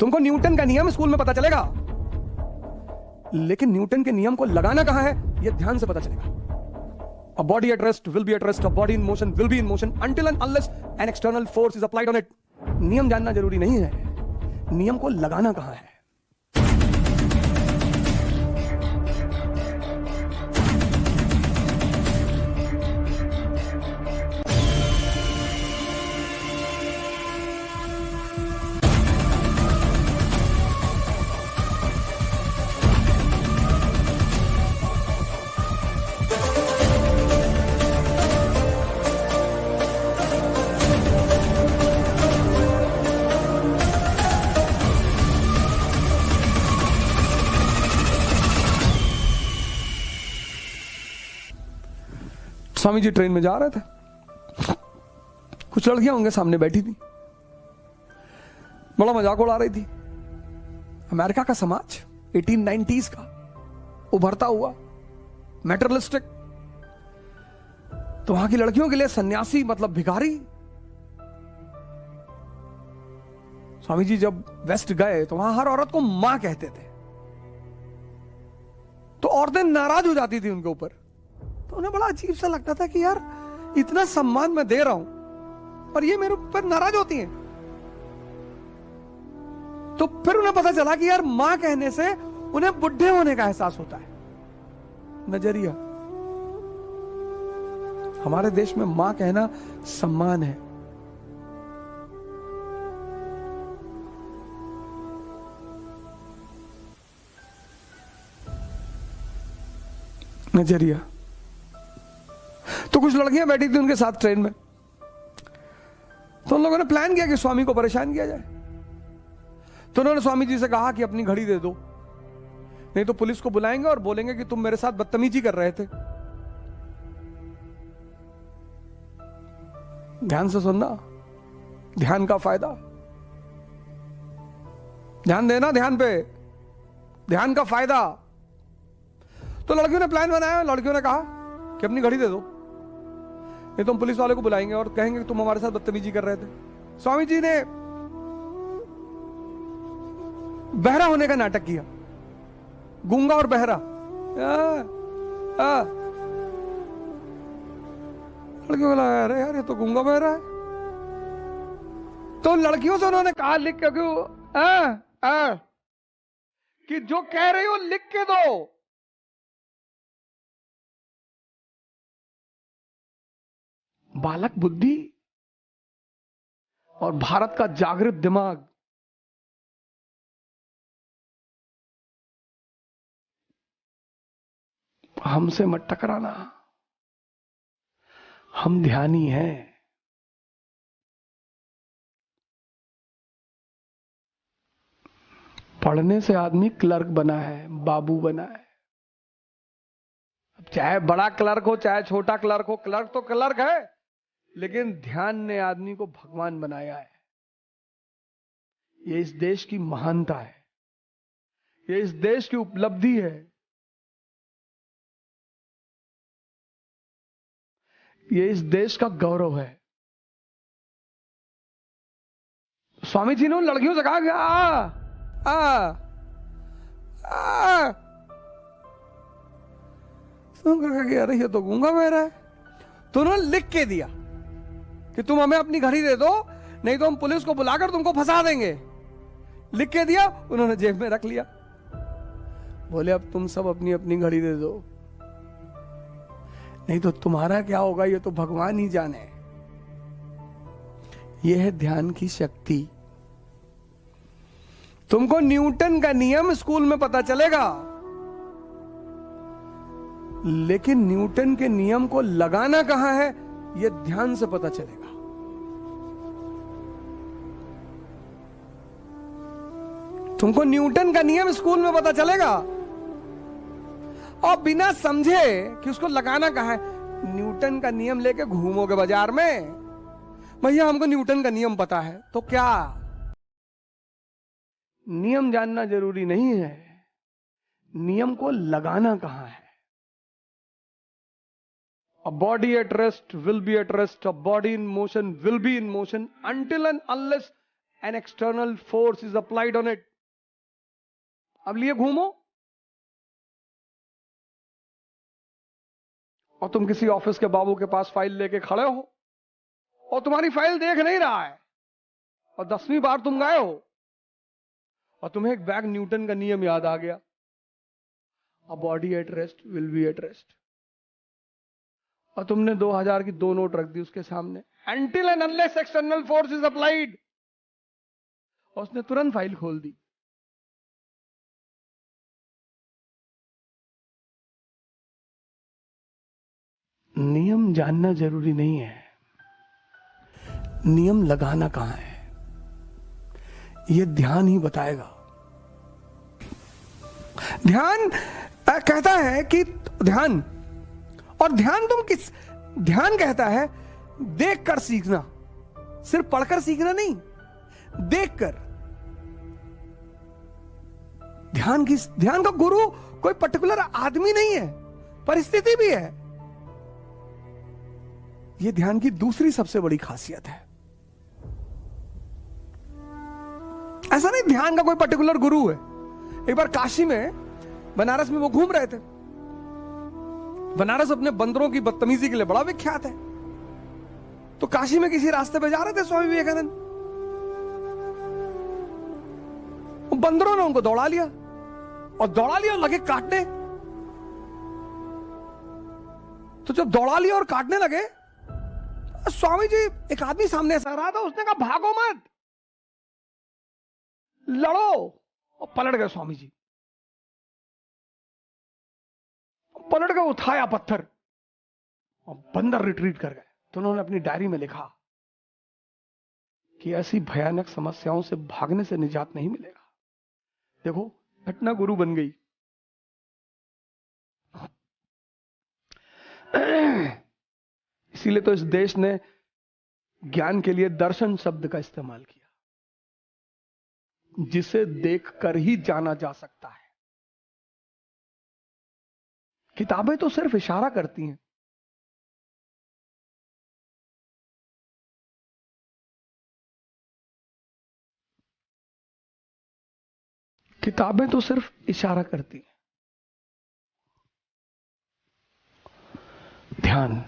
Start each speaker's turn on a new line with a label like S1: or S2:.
S1: तुमको न्यूटन का नियम स्कूल में पता चलेगा, लेकिन न्यूटन के नियम को लगाना कहां है यह ध्यान से पता चलेगा। A body at rest will be at rest, a body in motion will be in motion until and unless an external force is applied on it. नियम जानना जरूरी नहीं है, नियम को लगाना कहां है। स्वामी जी ट्रेन में जा रहे थे, कुछ लड़कियां उनके सामने बैठी थी, बड़ा मजाक उड़ा रही थी। अमेरिका का समाज 1890s का उभरता हुआ मैटरलिस्टिक, तो वहां की लड़कियों के लिए सन्यासी मतलब भिखारी। स्वामी जी जब वेस्ट गए तो वहां हर औरत को मां कहते थे, तो औरतें नाराज हो जाती थी उनके ऊपर। तो उन्हें बड़ा अजीब सा लगता था कि यार इतना सम्मान मैं दे रहा हूं और ये मेरे ऊपर नाराज होती हैं। तो फिर उन्हें पता चला कि यार मां कहने से उन्हें बुढ़े होने का एहसास होता है। नजरिया, हमारे देश में मां कहना सम्मान है। नजरिया। तो कुछ लड़कियां बैठी थी उनके साथ ट्रेन में, तो उन लोगों ने प्लान किया कि स्वामी को परेशान किया जाए। तो उन्होंने स्वामी जी से कहा कि अपनी घड़ी दे दो, नहीं तो पुलिस को बुलाएंगे और बोलेंगे कि तुम मेरे साथ बदतमीजी कर रहे थे। ध्यान से सुनना, ध्यान का फायदा, ध्यान देना, ध्यान पे, ध्यान का फायदा। तो लड़कियों ने प्लान बनाया, लड़कियों ने कहा कि अपनी घड़ी दे दो, नहीं तो हम पुलिस वाले को बुलाएंगे और कहेंगे कि तुम हमारे साथ बदतमीजी कर रहे थे। स्वामी जी ने बहरा होने का नाटक किया, गूंगा और बहरा। लड़कियों को लगा अरे यार ये तो गूंगा बहरा है। तो लड़कियों से उन्होंने कहा लिख के कि जो कह रही हो लिख के दो। बालक बुद्धि और भारत का जागृत दिमाग हमसे मत टकराना, हम ध्यानी हैं। पढ़ने से आदमी क्लर्क बना है, बाबू बना है। चाहे बड़ा क्लर्क हो चाहे छोटा क्लर्क हो, क्लर्क तो क्लर्क है, लेकिन ध्यान ने आदमी को भगवान बनाया है। ये इस देश की महानता है, ये इस देश की उपलब्धि है, ये इस देश का गौरव है। स्वामी जी ने उन लड़कियों से कहा कि अरे ये तो गूंगा बहरा है। तो उन्होंने लिख के दिया कि तुम हमें अपनी घड़ी दे दो, नहीं तो हम पुलिस को बुलाकर तुमको फंसा देंगे। लिख के दिया, उन्होंने जेब में रख लिया। बोले अब तुम सब अपनी अपनी घड़ी दे दो, नहीं तो तुम्हारा क्या होगा ये तो भगवान ही जाने। यह है ध्यान की शक्ति। तुमको न्यूटन का नियम स्कूल में पता चलेगा, लेकिन न्यूटन के नियम को लगाना कहां है यह ध्यान से पता चलेगा। तुमको न्यूटन का नियम स्कूल में पता चलेगा और बिना समझे कि उसको लगाना कहां है, न्यूटन का नियम लेके घूमोगे बाजार में, भैया हमको न्यूटन का नियम पता है। तो क्या नियम जानना जरूरी नहीं है, नियम को लगाना कहां है। A body at rest will be at rest, a body in motion will be in motion until and unless an external force is applied on it. अब लिए घूमो और तुम किसी ऑफिस के बाबू के पास फाइल लेके खड़े हो और तुम्हारी फाइल देख नहीं रहा है और 10वीं बार तुम गए हो और तुम्हें एक बैग न्यूटन का नियम याद आ गया, a body at rest will be at rest, और तुमने 2000 की 2 नोट रख दी उसके सामने, until and unless external force is applied, और उसने तुरंत फाइल खोल दी। नियम जानना जरूरी नहीं है, नियम लगाना कहां है यह ध्यान ही बताएगा। ध्यान कहता है कि ध्यान, और ध्यान तुम किस, ध्यान कहता है देखकर सीखना, सिर्फ पढ़कर सीखना नहीं, देखकर। ध्यान का गुरु कोई पर्टिकुलर आदमी नहीं है, परिस्थिति भी है। यह ध्यान की दूसरी सबसे बड़ी खासियत है। ऐसा नहीं ध्यान का कोई पर्टिकुलर गुरु है। एक बार काशी में, बनारस में वो घूम रहे थे। बनारस अपने बंदरों की बदतमीजी के लिए बड़ा विख्यात है। तो काशी में किसी रास्ते पे जा रहे थे स्वामी विवेकानंद, बंदरों ने उनको दौड़ा लिया और लगे काटने। तो जब दौड़ा लिया और काटने लगे, स्वामी जी, एक आदमी सामने से आ रहा था, उसने कहा भागो मत, लड़ो, और पलट गए स्वामी जी। पलट गए, उठाया पत्थर और बंदर रिट्रीट कर गए। तो उन्होंने अपनी डायरी में लिखा कि ऐसी भयानक समस्याओं से भागने से निजात नहीं मिलेगा। देखो, घटना गुरु बन गई। इसीलिए तो इस देश ने ज्ञान के लिए दर्शन शब्द का इस्तेमाल किया, जिसे देखकर ही जाना जा सकता है। किताबें तो सिर्फ इशारा करती हैं। किताबें तो सिर्फ इशारा करती हैं। ध्यान